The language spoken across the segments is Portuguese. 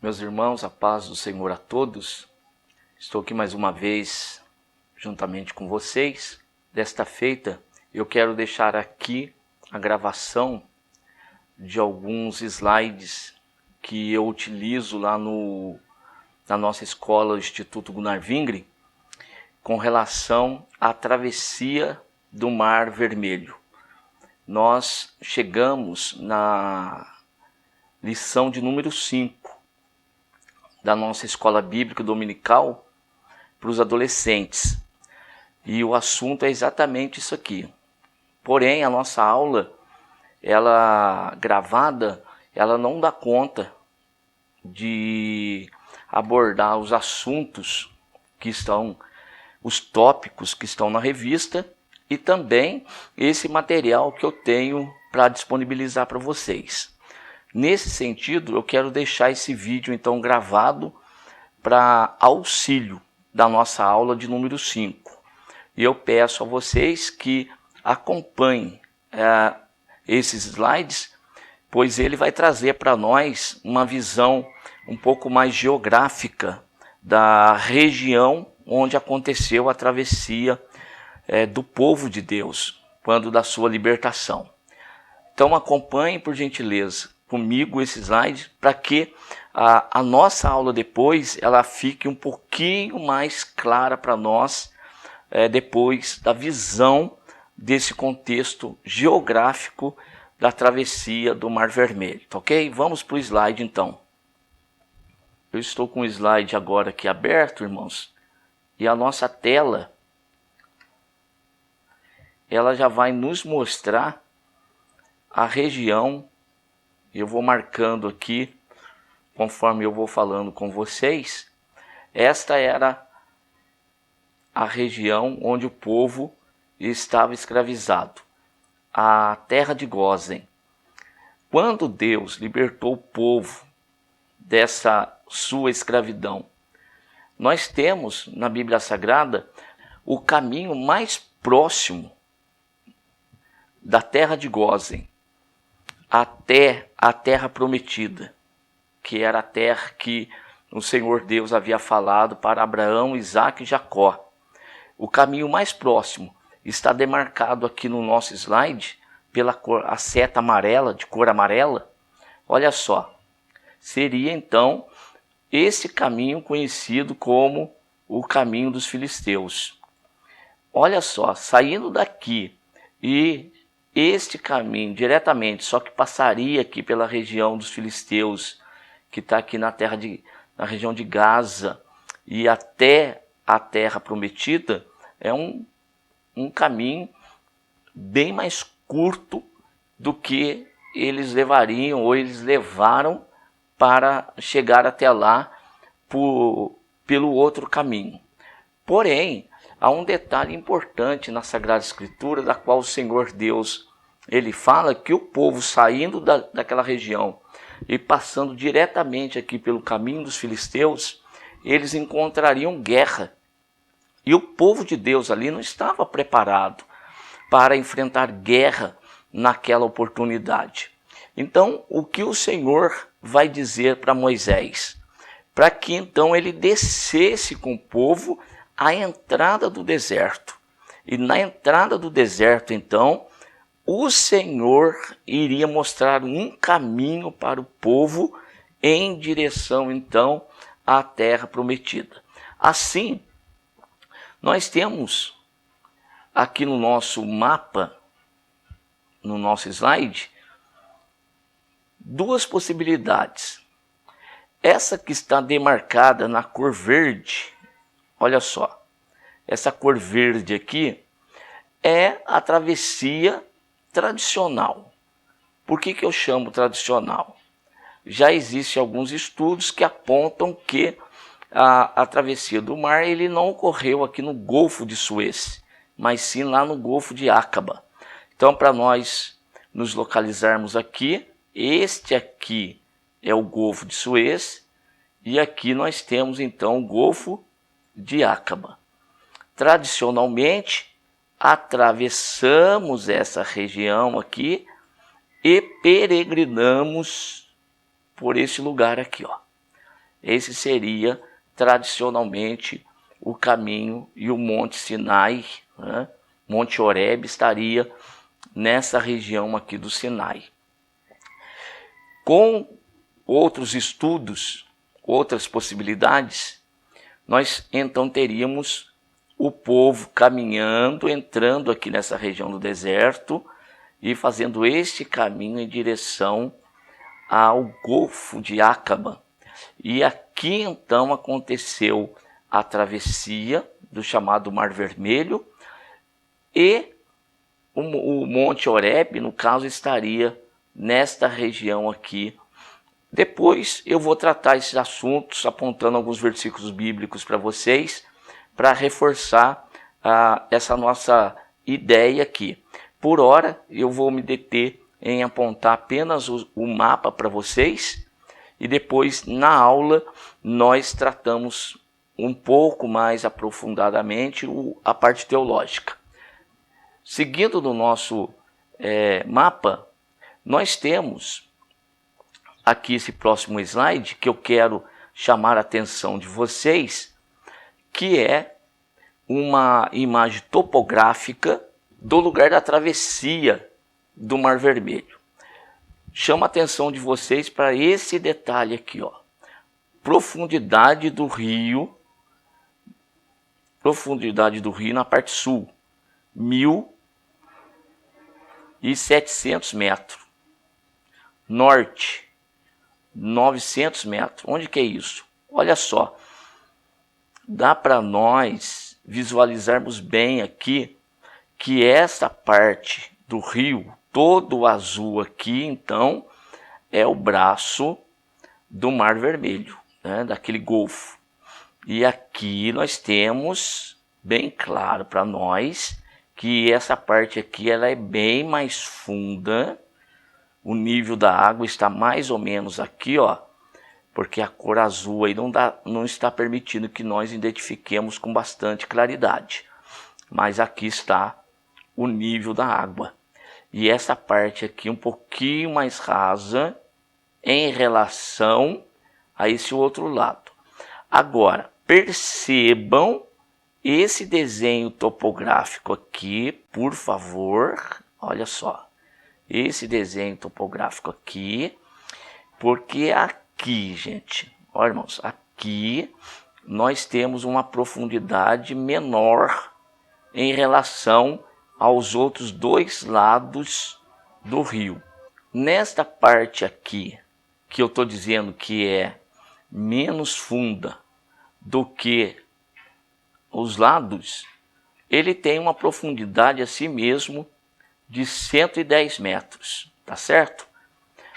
Meus irmãos, a paz do Senhor a todos. Estou aqui mais uma vez juntamente com vocês. Desta feita, eu quero deixar aqui a gravação de alguns slides que eu utilizo lá na nossa escola, o Instituto Gunnar Vingre, com relação à travessia do Mar Vermelho. Nós chegamos na lição de número 5 da nossa escola bíblica dominical para os adolescentes. E o assunto é exatamente isso aqui. Porém, a nossa aula, ela gravada, ela não dá conta de abordar os assuntos que estão, os tópicos que estão na revista e também esse material que eu tenho para disponibilizar para vocês. Nesse sentido, eu quero deixar esse vídeo então gravado para auxílio da nossa aula de número 5. E eu peço a vocês que acompanhem esses slides, pois ele vai trazer para nós uma visão um pouco mais geográfica da região onde aconteceu a travessia do povo de Deus, quando da sua libertação. Então acompanhem por gentileza comigo esse slide para que a nossa aula depois ela fique um pouquinho mais clara para nós depois da visão desse contexto geográfico da travessia do Mar Vermelho, tá ok? Vamos para o slide então. Eu estou com o slide agora aqui aberto, irmãos, e a nossa tela ela já vai nos mostrar a região. Eu vou marcando aqui, conforme eu vou falando com vocês. Esta era a região onde o povo estava escravizado, a terra de Gósen. Quando Deus libertou o povo dessa sua escravidão, nós temos na Bíblia Sagrada o caminho mais próximo da terra de Gósen até a terra prometida, que era a terra que o Senhor Deus havia falado para Abraão, Isaque e Jacó. O caminho mais próximo está demarcado aqui no nosso slide pela a seta amarela, de cor amarela. Olha só, seria então esse caminho conhecido como o caminho dos filisteus. Olha só, saindo daqui e este caminho diretamente, só que passaria aqui pela região dos filisteus, que está aqui na região de Gaza, e até a terra prometida, é um caminho bem mais curto do que eles levariam, ou eles levaram para chegar até lá pelo outro caminho. Porém, há um detalhe importante na Sagrada Escritura, da qual o Senhor Deus, ele fala que o povo saindo daquela região e passando diretamente aqui pelo caminho dos filisteus, eles encontrariam guerra. E o povo de Deus ali não estava preparado para enfrentar guerra naquela oportunidade. Então, o que o Senhor vai dizer para Moisés? Para que então ele descesse com o povo à entrada do deserto. E na entrada do deserto, então, o Senhor iria mostrar um caminho para o povo em direção, então, à terra prometida. Assim, nós temos aqui no nosso mapa, no nosso slide, duas possibilidades. Essa que está demarcada na cor verde, olha só, essa cor verde aqui é a travessia tradicional. Por que eu chamo tradicional? Já existem alguns estudos que apontam que a travessia do mar ele não ocorreu aqui no Golfo de Suez, mas sim lá no Golfo de Aqaba. Então, para nós nos localizarmos aqui, este aqui é o Golfo de Suez e aqui nós temos então o Golfo de Aqaba. Tradicionalmente, atravessamos essa região aqui e peregrinamos por esse lugar aqui, ó. esse seria tradicionalmente o caminho, e o Monte Sinai, né? Monte Horebe estaria nessa região aqui do Sinai. Com outros estudos, outras possibilidades, nós então teríamos o povo caminhando, entrando aqui nessa região do deserto e fazendo este caminho em direção ao Golfo de Acaba. E aqui então aconteceu a travessia do chamado Mar Vermelho, e o Monte Horebe, no caso, estaria nesta região aqui. Depois eu vou tratar esses assuntos apontando alguns versículos bíblicos para vocês, para reforçar essa nossa ideia aqui. Por hora, eu vou me deter em apontar apenas o mapa para vocês, e depois, na aula, nós tratamos um pouco mais aprofundadamente a parte teológica. Seguindo no nosso mapa, nós temos aqui esse próximo slide que eu quero chamar a atenção de vocês, que é uma imagem topográfica do lugar da travessia do Mar Vermelho. Chama a atenção de vocês para esse detalhe aqui, ó. Profundidade do rio na parte sul, 1.700 metros. Norte, 900 metros. Onde que é isso? Olha só, dá para nós visualizarmos bem aqui que essa parte do rio, todo azul aqui, então, é o braço do Mar Vermelho, né, daquele golfo. E aqui nós temos bem claro para nós que essa parte aqui ela é bem mais funda. O nível da água está mais ou menos aqui, ó, porque a cor azul aí não está permitindo que nós identifiquemos com bastante claridade. Mas aqui está o nível da água. E essa parte aqui um pouquinho mais rasa em relação a esse outro lado. Agora, percebam esse desenho topográfico aqui, por favor. Olha só, esse desenho topográfico aqui, porque aqui, gente, olha, irmãos, aqui nós temos uma profundidade menor em relação aos outros dois lados do rio. Nesta parte aqui, que eu estou dizendo que é menos funda do que os lados, ele tem uma profundidade assim mesmo de 110 metros, tá certo?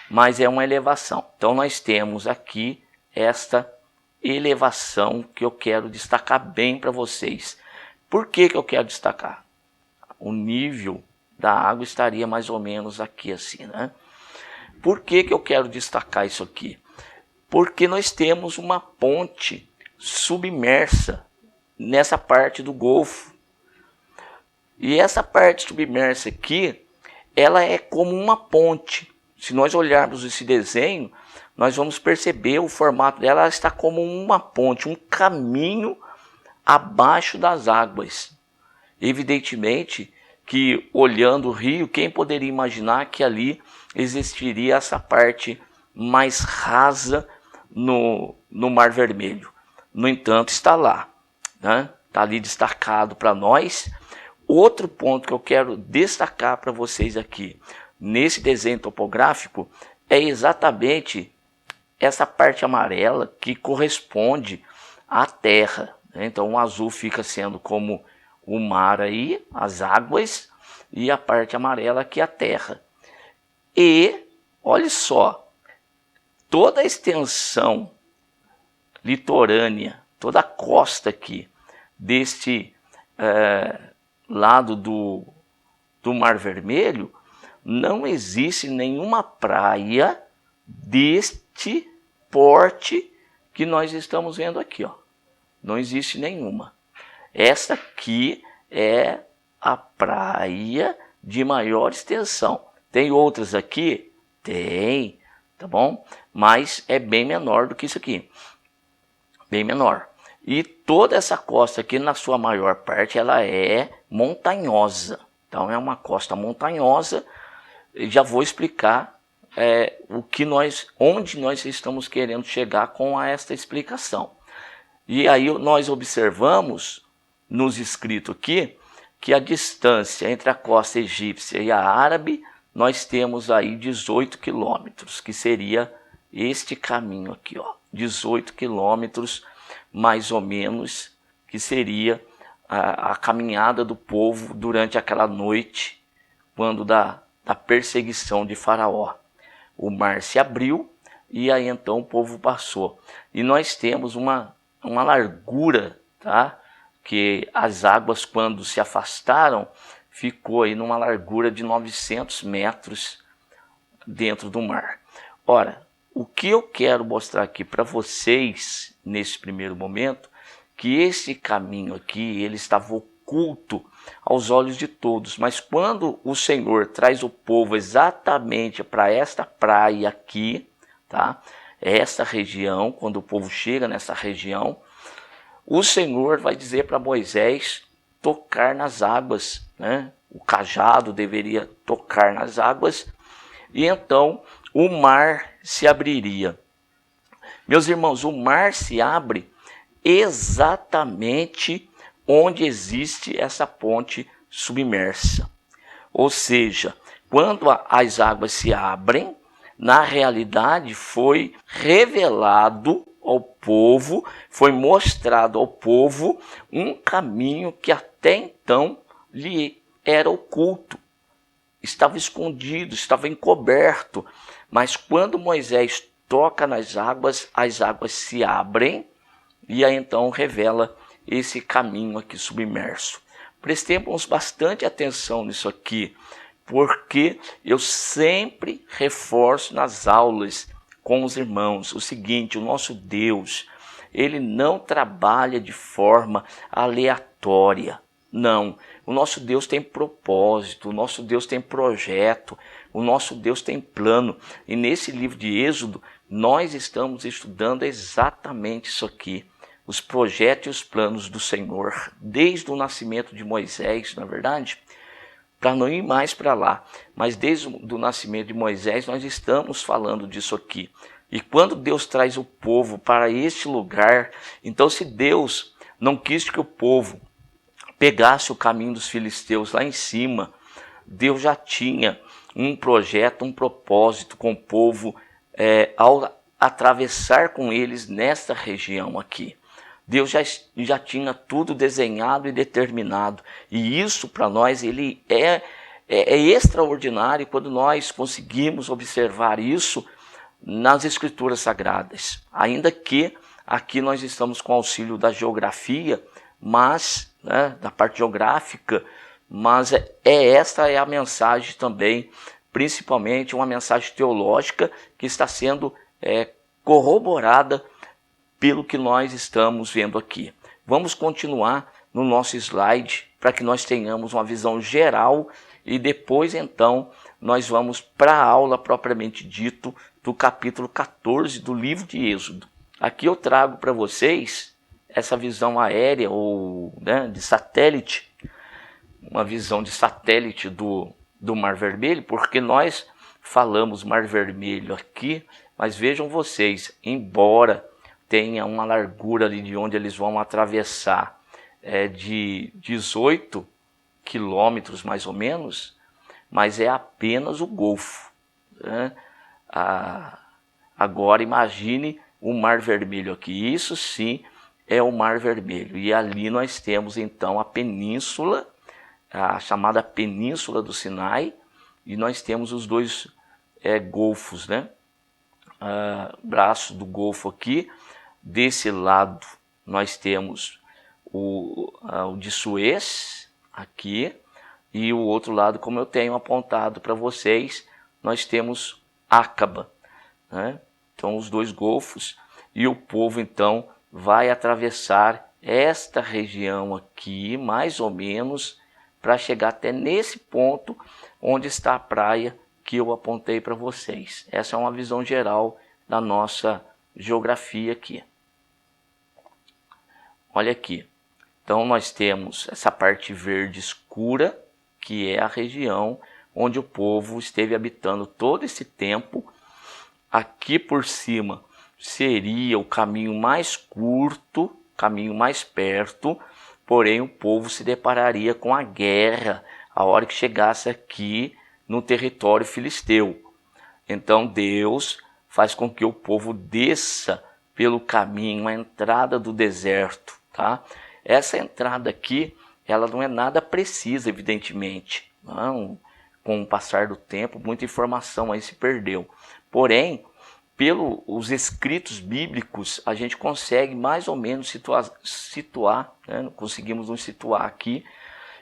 Mas é uma elevação. Então nós temos aqui esta elevação que eu quero destacar bem para vocês. Por que eu quero destacar? O nível da água estaria mais ou menos aqui assim, né? Por que eu quero destacar isso aqui? Porque nós temos uma ponte submersa nessa parte do golfo. E essa parte submersa aqui, ela é como uma ponte. Se nós olharmos esse desenho, nós vamos perceber o formato dela, ela está como uma ponte, um caminho abaixo das águas. Evidentemente que, olhando o rio, quem poderia imaginar que ali existiria essa parte mais rasa no Mar Vermelho? No entanto, está lá, né? Está ali destacado para nós. Outro ponto que eu quero destacar para vocês aqui, nesse desenho topográfico, é exatamente essa parte amarela que corresponde à terra, né? Então o azul fica sendo como o mar aí, as águas, e a parte amarela aqui a terra. E, olha só, toda a extensão litorânea, toda a costa aqui, deste lado do Mar Vermelho, não existe nenhuma praia deste porte que nós estamos vendo aqui, ó. Não existe nenhuma. Esta aqui é a praia de maior extensão. Tem outras aqui? Tem, tá bom? Mas é bem menor do que isso aqui. bem menor. E toda essa costa aqui, na sua maior parte, ela é montanhosa. Então é uma costa montanhosa. Já vou explicar onde nós estamos querendo chegar com esta explicação. E aí nós observamos nos escritos aqui que a distância entre a costa egípcia e a árabe, nós temos aí 18 quilômetros, que seria este caminho aqui, ó, 18 quilômetros mais ou menos, que seria a caminhada do povo durante aquela noite, quando da perseguição de Faraó. O mar se abriu e aí então o povo passou. E nós temos uma largura, tá? Que as águas, quando se afastaram, ficou aí numa largura de 900 metros dentro do mar. Ora, o que eu quero mostrar aqui para vocês, nesse primeiro momento, que esse caminho aqui, ele estava oculto aos olhos de todos. Mas quando o Senhor traz o povo exatamente para esta praia aqui, tá? Esta região, quando o povo chega nessa região, o Senhor vai dizer para Moisés tocar nas águas, né? O cajado deveria tocar nas águas, e então o mar se abriria. Meus irmãos, o mar se abre exatamente onde existe essa ponte submersa. Ou seja, quando as águas se abrem, na realidade foi revelado ao povo, foi mostrado ao povo um caminho que até então lhe era oculto, estava escondido, estava encoberto. Mas quando Moisés toca nas águas, as águas se abrem e aí então revela esse caminho aqui submerso. Prestemos bastante atenção nisso aqui, porque eu sempre reforço nas aulas com os irmãos o seguinte: o nosso Deus, ele não trabalha de forma aleatória. Não, o nosso Deus tem propósito, o nosso Deus tem projeto, o nosso Deus tem plano. E nesse livro de Êxodo, nós estamos estudando exatamente isso aqui. Os projetos e os planos do Senhor, desde o nascimento de Moisés, na verdade, para não ir mais para lá, mas desde o nascimento de Moisés nós estamos falando disso aqui. E quando Deus traz o povo para este lugar, então se Deus não quis que o povo pegasse o caminho dos filisteus lá em cima, Deus já tinha um projeto, um propósito com o povo ao atravessar com eles nesta região aqui. Deus já tinha tudo desenhado e determinado. E isso para nós ele é extraordinário quando nós conseguimos observar isso nas Escrituras Sagradas. Ainda que aqui nós estamos com auxílio da geografia, mas da parte geográfica, mas esta é a mensagem também, principalmente uma mensagem teológica que está sendo corroborada pelo que nós estamos vendo aqui. Vamos continuar no nosso slide para que nós tenhamos uma visão geral e depois então nós vamos para a aula propriamente dito do capítulo 14 do livro de Êxodo. Aqui eu trago para vocês essa visão aérea ou de satélite, uma visão de satélite do Mar Vermelho, porque nós falamos Mar Vermelho aqui, mas vejam vocês, embora tenha uma largura ali de onde eles vão atravessar de 18 quilômetros mais ou menos, mas é apenas o Golfo. Agora imagine o Mar Vermelho aqui, isso sim é o Mar Vermelho. E ali nós temos então a península, a chamada Península do Sinai, e nós temos os dois golfos, braço do Golfo aqui. Desse lado nós temos o de Suez aqui, e o outro lado, como eu tenho apontado para vocês, nós temos Áqaba, Então os dois golfos, e o povo então vai atravessar esta região aqui, mais ou menos, para chegar até nesse ponto onde está a praia que eu apontei para vocês. Essa é uma visão geral da nossa geografia aqui. olha aqui. Então nós temos essa parte verde escura, que é a região onde o povo esteve habitando todo esse tempo. Aqui por cima seria o caminho mais curto, caminho mais perto, porém o povo se depararia com a guerra a hora que chegasse aqui no território filisteu. Então Deus faz com que o povo desça pelo caminho, a entrada do deserto, tá? Essa entrada aqui, ela não é nada precisa, evidentemente. Não, com o passar do tempo, muita informação aí se perdeu. Porém, pelos escritos bíblicos, a gente consegue mais ou menos situar, né? Conseguimos nos situar aqui.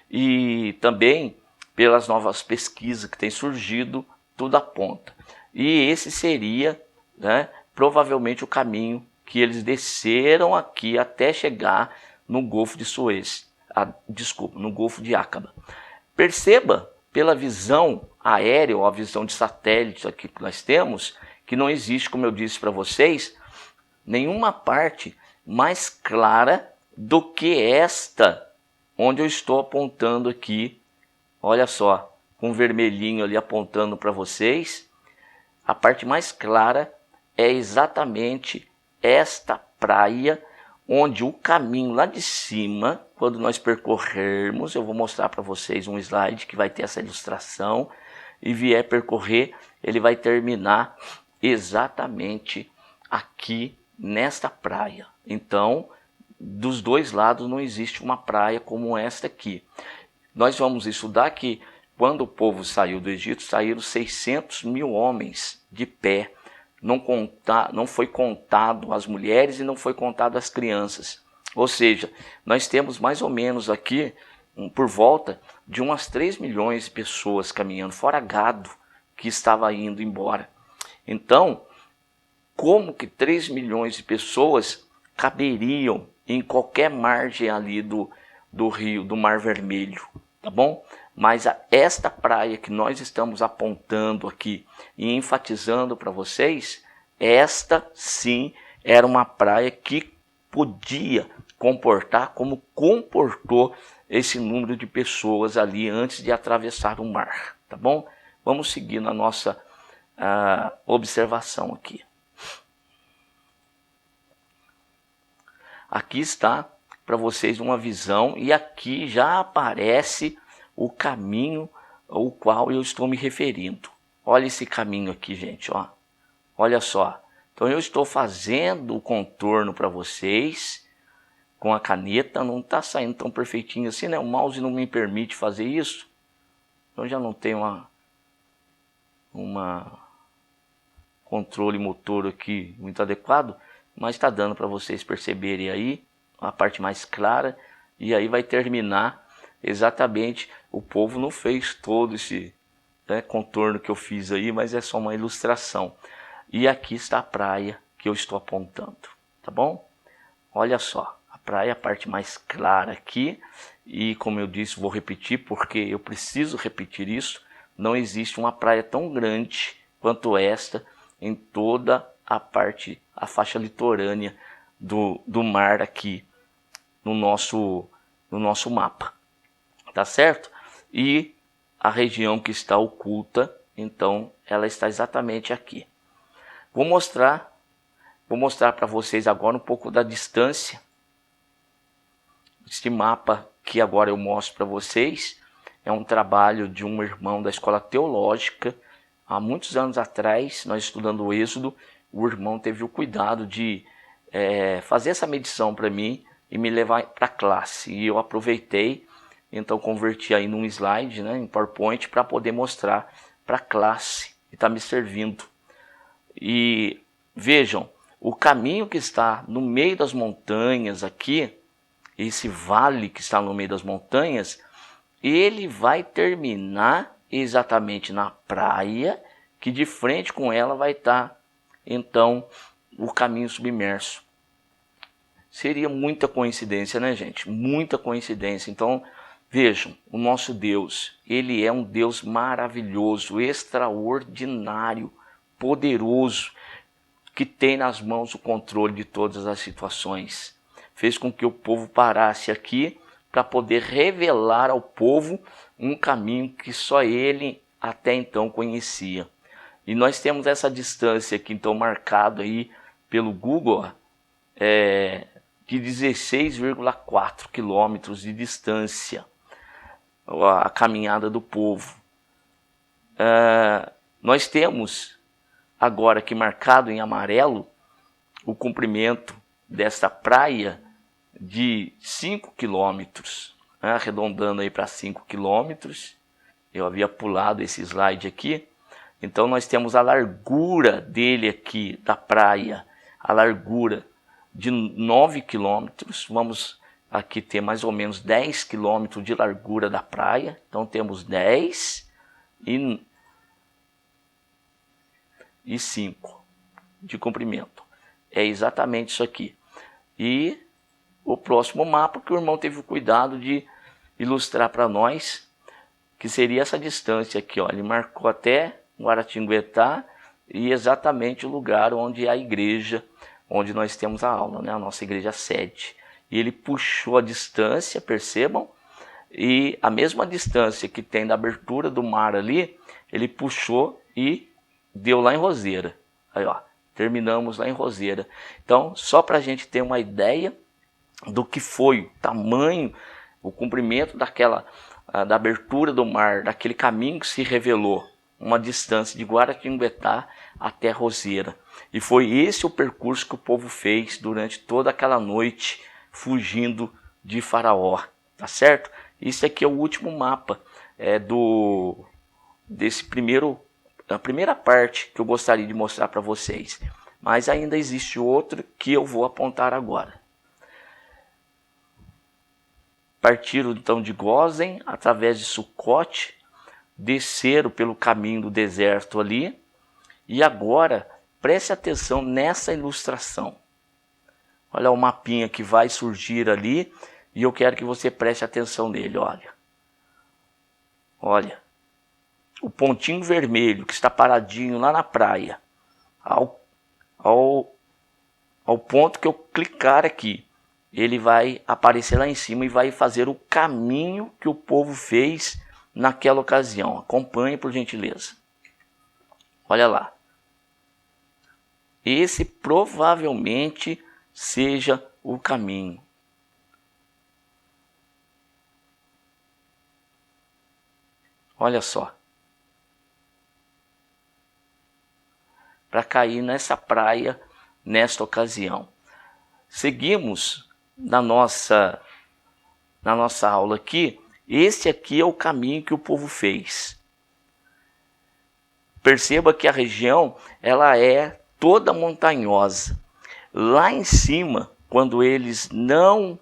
E também, pelas novas pesquisas que têm surgido, tudo aponta. E esse seria, né, provavelmente o caminho que eles desceram aqui até chegar no Golfo de Suez. No Golfo de Aqaba. Perceba, pela visão aérea ou a visão de satélite aqui que nós temos, que não existe, como eu disse para vocês, nenhuma parte mais clara do que esta, onde eu estou apontando aqui. Olha só, com um vermelhinho ali apontando para vocês. A parte mais clara é exatamente esta praia, onde o caminho lá de cima, quando nós percorrermos, eu vou mostrar para vocês um slide que vai ter essa ilustração, e vier percorrer, ele vai terminar exatamente aqui nesta praia. Então, dos dois lados não existe uma praia como esta aqui. Nós vamos estudar que quando o povo saiu do Egito, saíram 600 mil homens de pé. Não foi contado as mulheres e não foi contado as crianças. Ou seja, nós temos mais ou menos aqui, por volta de umas 3 milhões de pessoas caminhando, fora gado que estava indo embora. Então, como que 3 milhões de pessoas caberiam em qualquer margem ali do rio, do Mar Vermelho, tá bom? Mas esta praia que nós estamos apontando aqui e enfatizando para vocês, esta sim era uma praia que podia comportar como comportou esse número de pessoas ali antes de atravessar o mar, tá bom? Vamos seguir na nossa observação aqui. Aqui está para vocês uma visão e aqui já aparece o caminho ao qual eu estou me referindo. Olha esse caminho aqui, gente, ó. Olha só. Então eu estou fazendo o contorno para vocês com a caneta. Não está saindo tão perfeitinho assim, né? O mouse não me permite fazer isso. Então já não tem uma controle motor aqui muito adequado, mas está dando para vocês perceberem aí a parte mais clara. E aí vai terminar exatamente, o povo não fez todo esse contorno que eu fiz aí, mas é só uma ilustração. E aqui está a praia que eu estou apontando, tá bom? Olha só, a praia é a parte mais clara aqui. E como eu disse, vou repetir porque eu preciso repetir isso. Não existe uma praia tão grande quanto esta em toda a faixa litorânea do mar aqui no nosso mapa. Tá certo? E a região que está oculta, então, ela está exatamente aqui. Vou mostrar para vocês agora um pouco da distância. Este mapa que agora eu mostro para vocês é um trabalho de um irmão da escola teológica. Há muitos anos atrás, nós estudando o Êxodo, o irmão teve o cuidado de fazer essa medição para mim e me levar para a classe. E eu aproveitei, então converti aí num slide, né, em PowerPoint, para poder mostrar para a classe que está me servindo. E vejam, o caminho que está no meio das montanhas aqui, esse vale que está no meio das montanhas, ele vai terminar exatamente na praia, que de frente com ela vai estar, então, o caminho submerso. Seria muita coincidência, né, gente? Muita coincidência. Então, vejam, o nosso Deus, ele é um Deus maravilhoso, extraordinário, poderoso, que tem nas mãos o controle de todas as situações. fez com que o povo parasse aqui para poder revelar ao povo um caminho que só ele até então conhecia. E nós temos essa distância aqui, então, marcado aí pelo Google, de 16,4 quilômetros de distância, a caminhada do povo. Nós temos agora aqui marcado em amarelo o comprimento desta praia de 5 quilômetros, arredondando aí para 5 quilômetros. Eu havia pulado esse slide aqui. Então nós temos a largura dele aqui, da praia, a largura de 9 quilômetros. Vamos aqui ter mais ou menos 10 quilômetros de largura da praia. Então temos 10 e 5 de comprimento. É exatamente isso aqui. E o próximo mapa que o irmão teve o cuidado de ilustrar para nós, que seria essa distância aqui, ó. Ele marcou até Guaratinguetá e exatamente o lugar onde é a igreja, onde nós temos a aula, né? A nossa igreja sede. E ele puxou a distância, percebam, e a mesma distância que tem da abertura do mar ali, ele puxou e deu lá em Roseira. Aí, ó, terminamos lá em Roseira. Então, só para a gente ter uma ideia do que foi o tamanho, o comprimento da abertura do mar, daquele caminho que se revelou, uma distância de Guaratinguetá até Roseira. E foi esse o percurso que o povo fez durante toda aquela noite, fugindo de Faraó, tá certo? Isso aqui é o último mapa a primeira parte que eu gostaria de mostrar para vocês. Mas ainda existe outro que eu vou apontar agora. Partiram então de Gósen, através de Sucote, desceram pelo caminho do deserto ali. E agora, preste atenção nessa ilustração. Olha o mapinha que vai surgir ali. E eu quero que você preste atenção nele, olha. Olha. O pontinho vermelho que está paradinho lá na praia. Ao ponto que eu clicar aqui, ele vai aparecer lá em cima e vai fazer o caminho que o povo fez naquela ocasião. Acompanhe, por gentileza. Olha lá. Esse provavelmente seja o caminho. Olha só. Para cair nessa praia nesta ocasião. Seguimos na nossa aula aqui. Esse aqui é o caminho que o povo fez. Perceba que a região ela é toda montanhosa. Lá em cima, quando eles não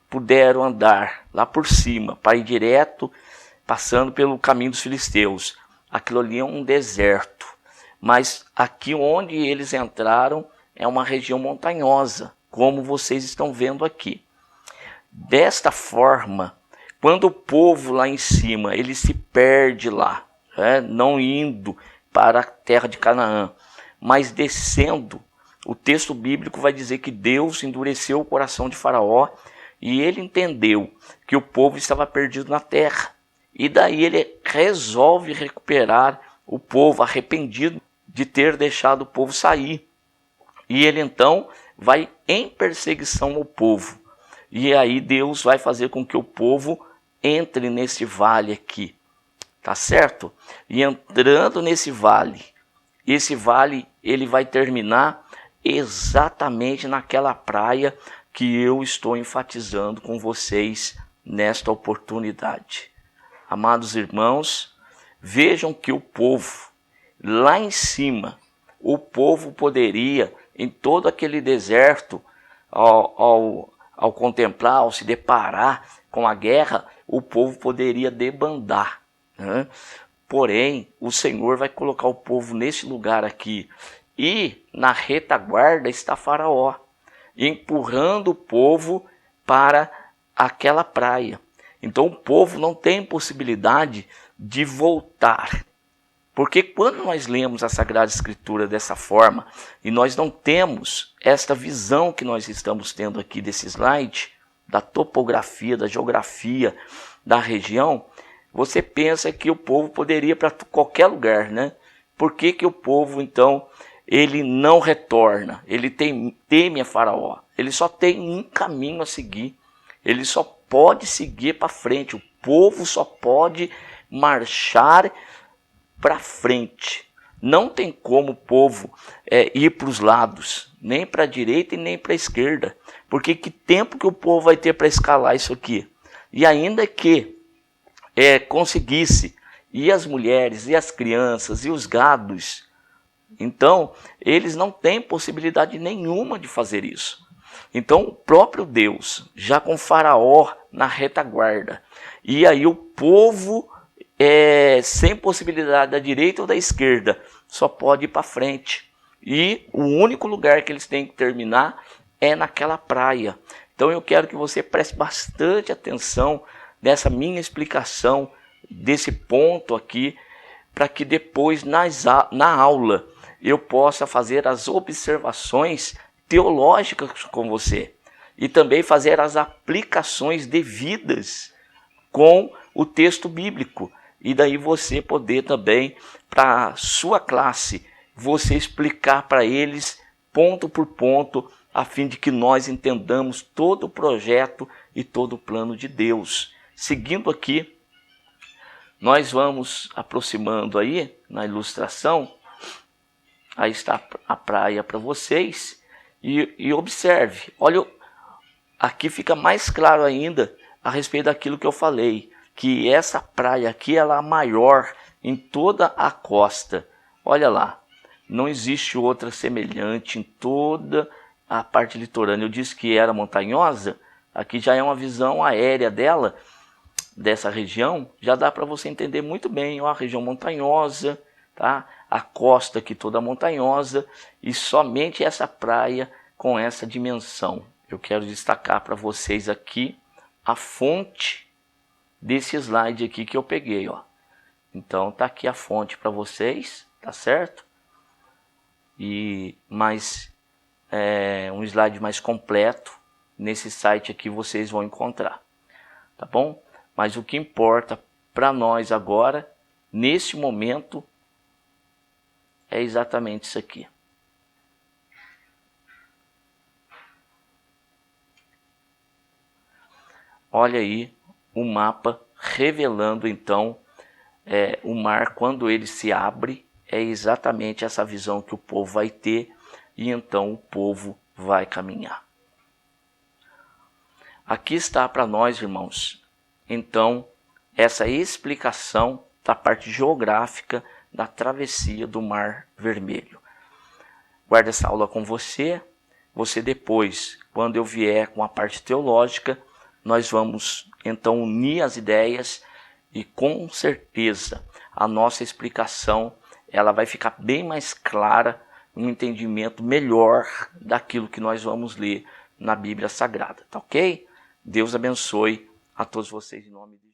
puderam andar lá por cima, para ir direto, passando pelo caminho dos filisteus, aquilo ali é um deserto. Mas aqui onde eles entraram é uma região montanhosa, como vocês estão vendo aqui. Desta forma, quando o povo lá em cima, ele se perde lá, não indo para a terra de Canaã, mas descendo, o texto bíblico vai dizer que Deus endureceu o coração de Faraó e ele entendeu que o povo estava perdido na terra. E daí ele resolve recuperar o povo arrependido de ter deixado o povo sair. E ele então vai em perseguição ao povo. E aí Deus vai fazer com que o povo entre nesse vale aqui. Tá certo? E entrando nesse vale, esse vale ele vai terminar exatamente naquela praia que eu estou enfatizando com vocês nesta oportunidade. Amados irmãos, vejam que o povo, lá em cima, o povo poderia, em todo aquele deserto, ao contemplar, ao se deparar com a guerra, o povo poderia debandar. Né? Porém, o Senhor vai colocar o povo nesse lugar aqui. E na retaguarda está Faraó, empurrando o povo para aquela praia. Então o povo não tem possibilidade de voltar, Porque quando nós lemos a Sagrada Escritura dessa forma, e nós não temos esta visão que nós estamos tendo aqui desse slide, da topografia, da geografia da região, você pensa que o povo poderia ir para qualquer lugar, né? Por que que o povo, então, ele não retorna? Ele teme a Faraó. Ele só tem um caminho a seguir. Ele só pode seguir para frente. O povo só pode marchar para frente. Não tem como o povo ir para os lados, nem para a direita e nem para a esquerda. Porque que tempo que o povo vai ter para escalar isso aqui? E ainda que conseguisse, e as mulheres, e as crianças, e os gados, então eles não têm possibilidade nenhuma de fazer isso. Então o próprio Deus, já com Faraó na retaguarda, e aí o povo sem possibilidade da direita ou da esquerda, só pode ir para frente. E o único lugar que eles têm que terminar é naquela praia. Então eu quero que você preste bastante atenção nessa minha explicação desse ponto aqui, para que depois na aula eu possa fazer as observações teológicas com você e também fazer as aplicações devidas com o texto bíblico. E daí você poder também, para a sua classe, você explicar para eles ponto por ponto, a fim de que nós entendamos todo o projeto e todo o plano de Deus. Seguindo aqui, nós vamos aproximando aí na ilustração. Aí está a praia para vocês. E observe, olha, aqui fica mais claro ainda a respeito daquilo que eu falei, que essa praia aqui ela é a maior em toda a costa. Olha lá, não existe outra semelhante em toda a parte litorânea. Eu disse que era montanhosa, aqui já é uma visão aérea dela, dessa região, já dá para você entender muito bem, ó, a região montanhosa, tá? A costa aqui toda montanhosa, e somente essa praia com essa dimensão. Eu quero destacar para vocês aqui a fonte desse slide aqui que eu peguei, ó. Então tá aqui a fonte para vocês, tá certo? E mais um slide mais completo nesse site aqui vocês vão encontrar, tá bom? Mas o que importa para nós agora, nesse momento, é exatamente isso aqui. Olha aí o mapa revelando então o mar quando ele se abre. É exatamente essa visão que o povo vai ter e então o povo vai caminhar. Aqui está para nós, irmãos, então essa explicação da parte geográfica da travessia do Mar Vermelho. Guarda essa aula com você. Você depois, quando eu vier com a parte teológica, nós vamos então unir as ideias e com certeza a nossa explicação ela vai ficar bem mais clara, um entendimento melhor daquilo que nós vamos ler na Bíblia Sagrada, tá ok? Deus abençoe a todos vocês em nome de Jesus.